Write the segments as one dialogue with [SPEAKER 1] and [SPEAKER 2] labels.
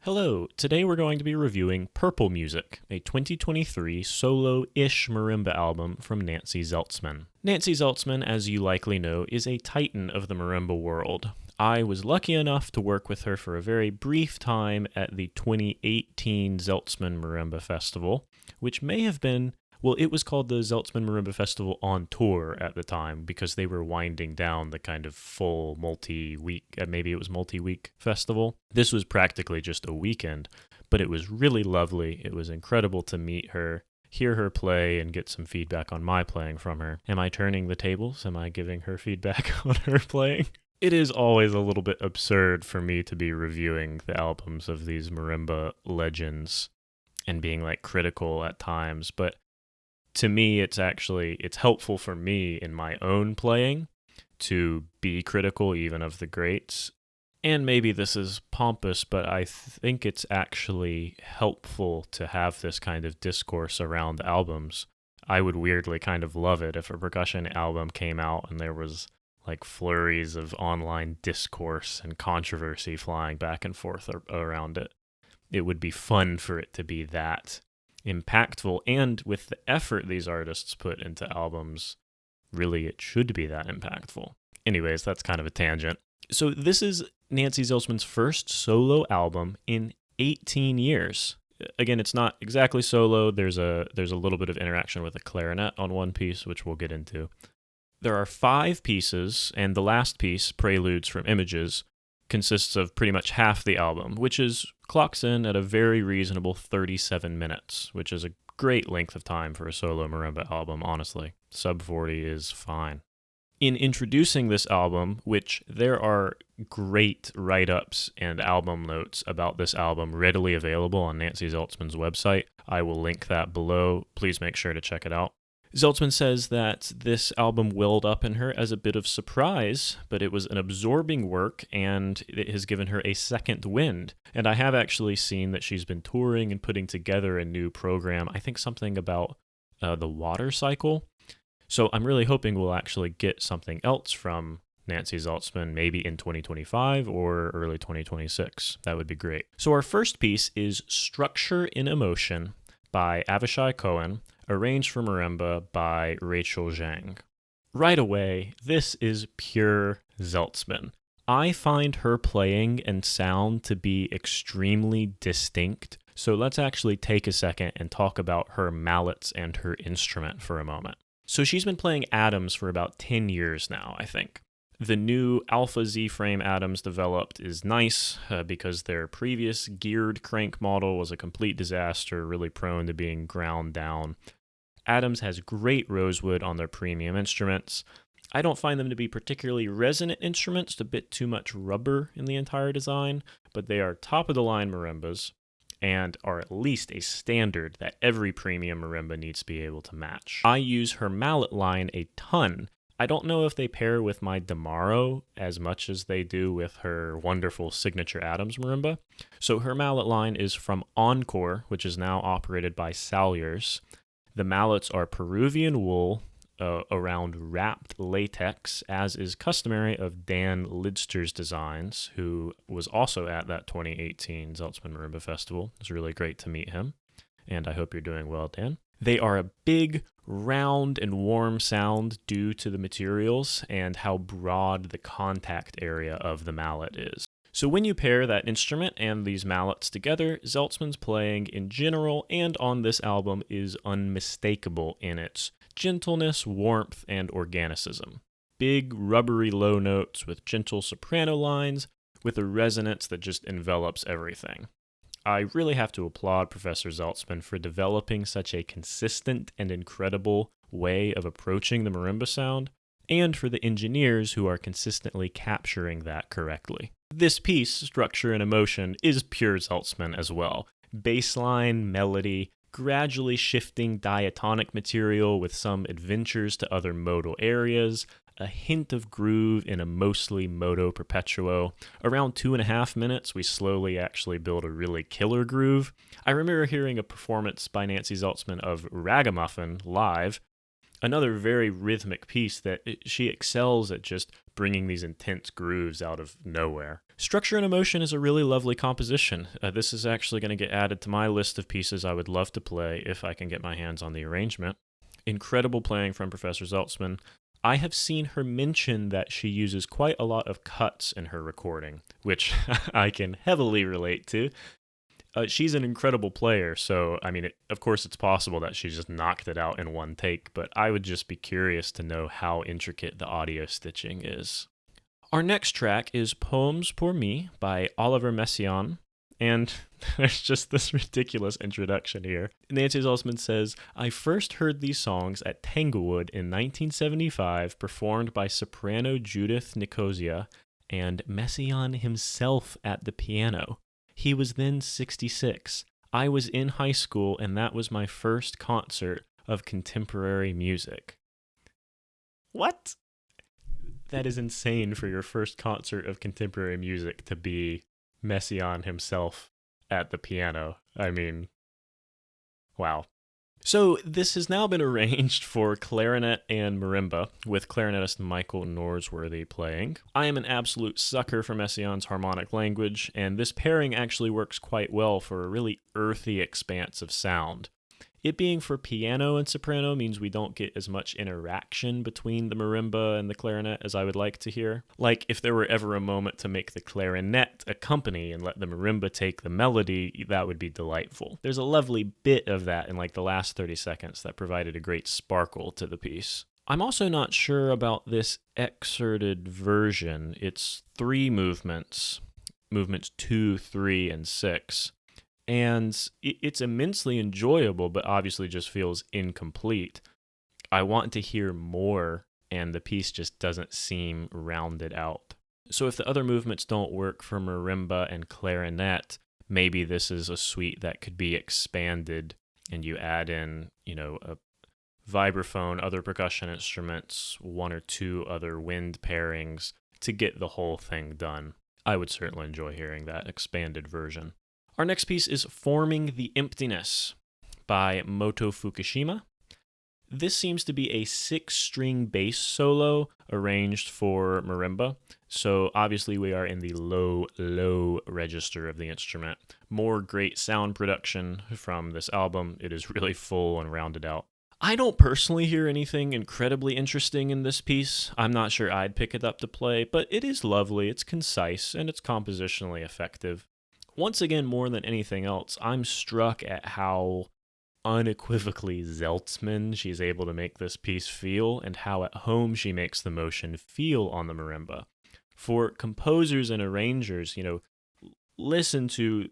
[SPEAKER 1] Hello, today we're going to be reviewing Purple Music, a 2023 solo-ish marimba album from Nancy Zeltsman. Nancy Zeltsman, as you likely know, is a titan of the marimba world. I was lucky enough to work with her for a very brief time at the 2018 Zeltsman Marimba Festival, which may have been, well, it was called the Zeltsman Marimba Festival on tour at the time because they were winding down the kind of full multi-week, maybe it was multi-week festival. This was practically just a weekend, but it was really lovely. It was incredible to meet her, hear her play, and get some feedback on my playing from her. Am I turning the tables? Am I giving her feedback on her playing? It is always a little bit absurd for me to be reviewing the albums of these marimba legends and being like critical at times, but to me, it's helpful for me in my own playing to be critical even of the greats. And maybe this is pompous, but I think it's actually helpful to have this kind of discourse around albums. I would weirdly kind of love it if a percussion album came out and there was like flurries of online discourse and controversy flying back and forth around it. It would be fun for it to be that impactful, and with the effort these artists put into albums, really it should be that impactful. Anyways, that's kind of a tangent. So this is Nancy Zeltsman's first solo album in 18 years. Again, it's not exactly solo. There's a little bit of interaction with a clarinet on one piece, which we'll get into. There are 5 pieces, and the last piece, Preludes from Images, consists of pretty much half the album, which clocks in at a very reasonable 37 minutes, which is a great length of time for a solo marimba album, honestly. Sub 40 is fine. In introducing this album, which there are great write-ups and album notes about this album readily available on Nancy Zeltsman's website, I will link that below. Please make sure to check it out. Zeltsman says that this album welled up in her as a bit of surprise, but it was an absorbing work and it has given her a second wind. And I have actually seen that she's been touring and putting together a new program, I think something about the water cycle. So I'm really hoping we'll actually get something else from Nancy Zeltsman maybe in 2025 or early 2026. That would be great. So our first piece is Structure in Emotion by Avishai Cohen, arranged for marimba by Rachel Zhang. Right away, this is pure Zeltsman. I find her playing and sound to be extremely distinct, so let's actually take a second and talk about her mallets and her instrument for a moment. So she's been playing Adams for about 10 years now, I think. The new Alpha Z-frame Adams developed is nice because their previous geared crank model was a complete disaster, really prone to being ground down. Adams has great rosewood on their premium instruments. I don't find them to be particularly resonant instruments, a bit too much rubber in the entire design, but they are top-of-the-line marimbas and are at least a standard that every premium marimba needs to be able to match. I use her mallet line a ton. I don't know if they pair with my Damaro as much as they do with her wonderful signature Adams marimba. So her mallet line is from Encore, which is now operated by Salyers. The mallets are Peruvian wool around wrapped latex, as is customary of Dan Lidster's designs, who was also at that 2018 Zeltsman Marimba Festival. It was really great to meet him, and I hope you're doing well, Dan. They are a big, round, and warm sound due to the materials and how broad the contact area of the mallet is. So when you pair that instrument and these mallets together, Zeltsman's playing in general and on this album is unmistakable in its gentleness, warmth, and organicism. Big, rubbery low notes with gentle soprano lines with a resonance that just envelops everything. I really have to applaud Professor Zeltsman for developing such a consistent and incredible way of approaching the marimba sound, and for the engineers who are consistently capturing that correctly. This piece, Structure and Emotion, is pure Zeltsman as well. Bassline, melody, gradually shifting diatonic material with some adventures to other modal areas, a hint of groove in a mostly moto perpetuo. Around 2.5 minutes, we slowly actually build a really killer groove. I remember hearing a performance by Nancy Zeltsman of Ragamuffin live, another very rhythmic piece that she excels at just bringing these intense grooves out of nowhere. Structure and Emotion is a really lovely composition. This is actually going to get added to my list of pieces I would love to play if I can get my hands on the arrangement. Incredible playing from Professor Zeltsman. I have seen her mention that she uses quite a lot of cuts in her recording, which I can heavily relate to. She's an incredible player, so, of course it's possible that she just knocked it out in one take, but I would just be curious to know how intricate the audio stitching is. Our next track is Poems pour Me by Oliver Messiaen. And there's just this ridiculous introduction here. Nancy Zeltsman says, I first heard these songs at Tanglewood in 1975, performed by soprano Judith Nicosia and Messiaen himself at the piano. He was then 66. I was in high school, and that was my first concert of contemporary music. What? That is insane for your first concert of contemporary music to be Messiaen himself at the piano. Wow. So this has now been arranged for clarinet and marimba, with clarinetist Michael Norsworthy playing. I am an absolute sucker for Messiaen's harmonic language, and this pairing actually works quite well for a really earthy expanse of sound. It being for piano and soprano means we don't get as much interaction between the marimba and the clarinet as I would like to hear. Like, if there were ever a moment to make the clarinet accompany and let the marimba take the melody, that would be delightful. There's a lovely bit of that in the last 30 seconds that provided a great sparkle to the piece. I'm also not sure about this excerpted version. It's 3 movements 2, 3, and 6. And it's immensely enjoyable, but obviously just feels incomplete. I want to hear more, and the piece just doesn't seem rounded out. So if the other movements don't work for marimba and clarinet, maybe this is a suite that could be expanded, and you add in, a vibraphone, other percussion instruments, 1 or 2 other wind pairings to get the whole thing done. I would certainly enjoy hearing that expanded version. Our next piece is Forming the Emptiness by Moto Fukushima. This seems to be a 6-string bass solo arranged for marimba, so obviously we are in the low register of the instrument. More great sound production from this album. It is really full and rounded out. I don't personally hear anything incredibly interesting in this piece. I'm not sure I'd pick it up to play, but it is lovely, it's concise, and it's compositionally effective. Once again, more than anything else, I'm struck at how unequivocally Zeltsman she's able to make this piece feel, and how at home she makes the motion feel on the marimba. For composers and arrangers, listen to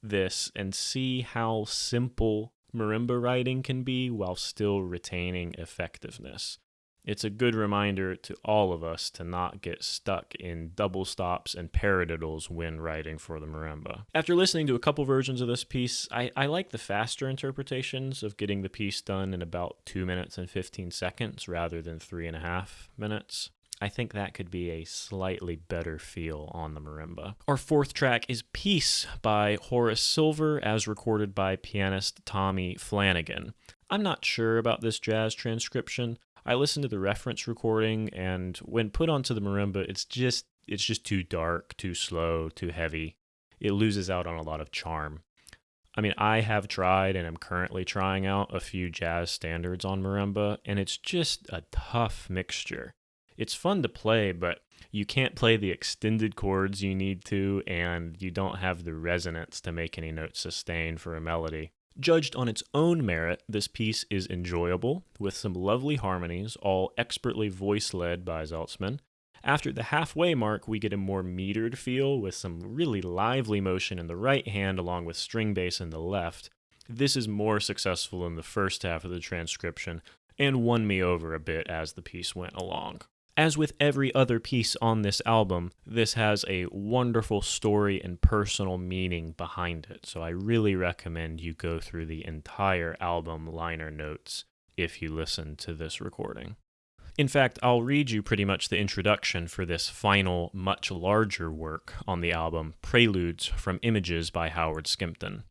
[SPEAKER 1] this and see how simple marimba writing can be while still retaining effectiveness. It's a good reminder to all of us to not get stuck in double stops and paradiddles when writing for the marimba. After listening to a couple versions of this piece, I like the faster interpretations of getting the piece done in about 2 minutes and 15 seconds rather than 3.5 minutes. I think that could be a slightly better feel on the marimba. Our 4th track is Peace by Horace Silver, as recorded by pianist Tommy Flanagan. I'm not sure about this jazz transcription. I listened to the reference recording, and when put onto the marimba, it's just too dark, too slow, too heavy. It loses out on a lot of charm. I have tried and am currently trying out a few jazz standards on marimba, and it's just a tough mixture. It's fun to play, but you can't play the extended chords you need to, and you don't have the resonance to make any notes sustain for a melody. Judged on its own merit, this piece is enjoyable, with some lovely harmonies, all expertly voice-led by Zeltsman. After the halfway mark, we get a more metered feel, with some really lively motion in the right hand along with string bass in the left. This is more successful in the first half of the transcription, and won me over a bit as the piece went along. As with every other piece on this album, this has a wonderful story and personal meaning behind it, so I really recommend you go through the entire album liner notes if you listen to this recording. In fact, I'll read you pretty much the introduction for this final, much larger work on the album, Preludes from Images by Howard Skimpton.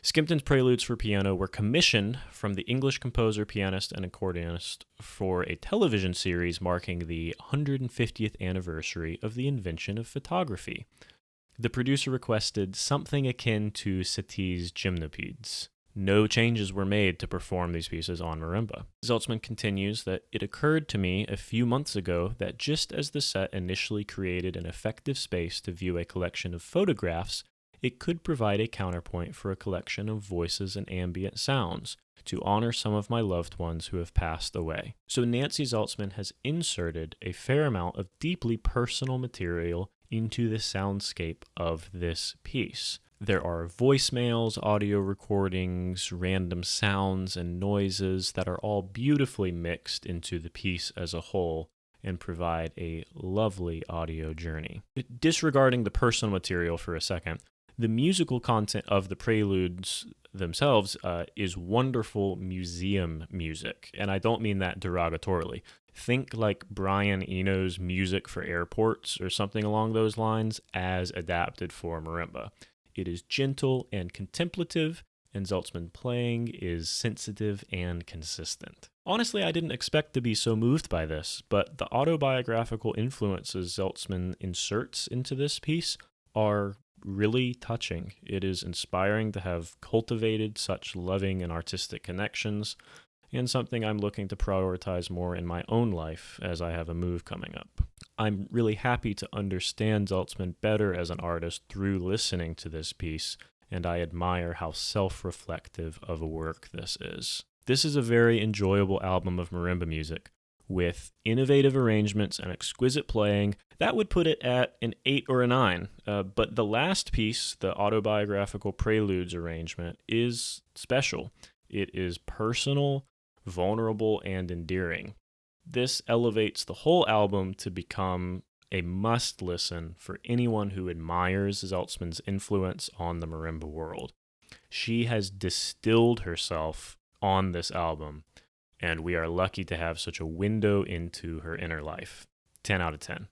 [SPEAKER 1] Skimpton's Preludes for Piano were commissioned from the English composer, pianist, and accordionist for a television series marking the 150th anniversary of the invention of photography. The producer requested something akin to Satie's Gymnopedes. No changes were made to perform these pieces on marimba. Zeltsman continues that it occurred to me a few months ago that just as the set initially created an effective space to view a collection of photographs, it could provide a counterpoint for a collection of voices and ambient sounds to honor some of my loved ones who have passed away. So Nancy Zeltsman has inserted a fair amount of deeply personal material into the soundscape of this piece. There are voicemails, audio recordings, random sounds and noises that are all beautifully mixed into the piece as a whole and provide a lovely audio journey. Disregarding the personal material for a second, the musical content of the preludes themselves is wonderful museum music, and I don't mean that derogatorily. Think like Brian Eno's music for airports or something along those lines as adapted for marimba. It is gentle and contemplative, and Zeltsman playing is sensitive and consistent. Honestly, I didn't expect to be so moved by this, but the autobiographical influences Zeltsman inserts into this piece are really touching. It is inspiring to have cultivated such loving and artistic connections, and something I'm looking to prioritize more in my own life as I have a move coming up. I'm really happy to understand Zeltsman better as an artist through listening to this piece, and I admire how self-reflective of a work this is. This is a very enjoyable album of marimba music, with innovative arrangements and exquisite playing. That would put it at an 8 or a 9. But the last piece, the autobiographical Preludes arrangement, is special. It is personal, vulnerable, and endearing. This elevates the whole album to become a must-listen for anyone who admires Zeltsman's influence on the marimba world. She has distilled herself on this album, and we are lucky to have such a window into her inner life. 10 out of 10.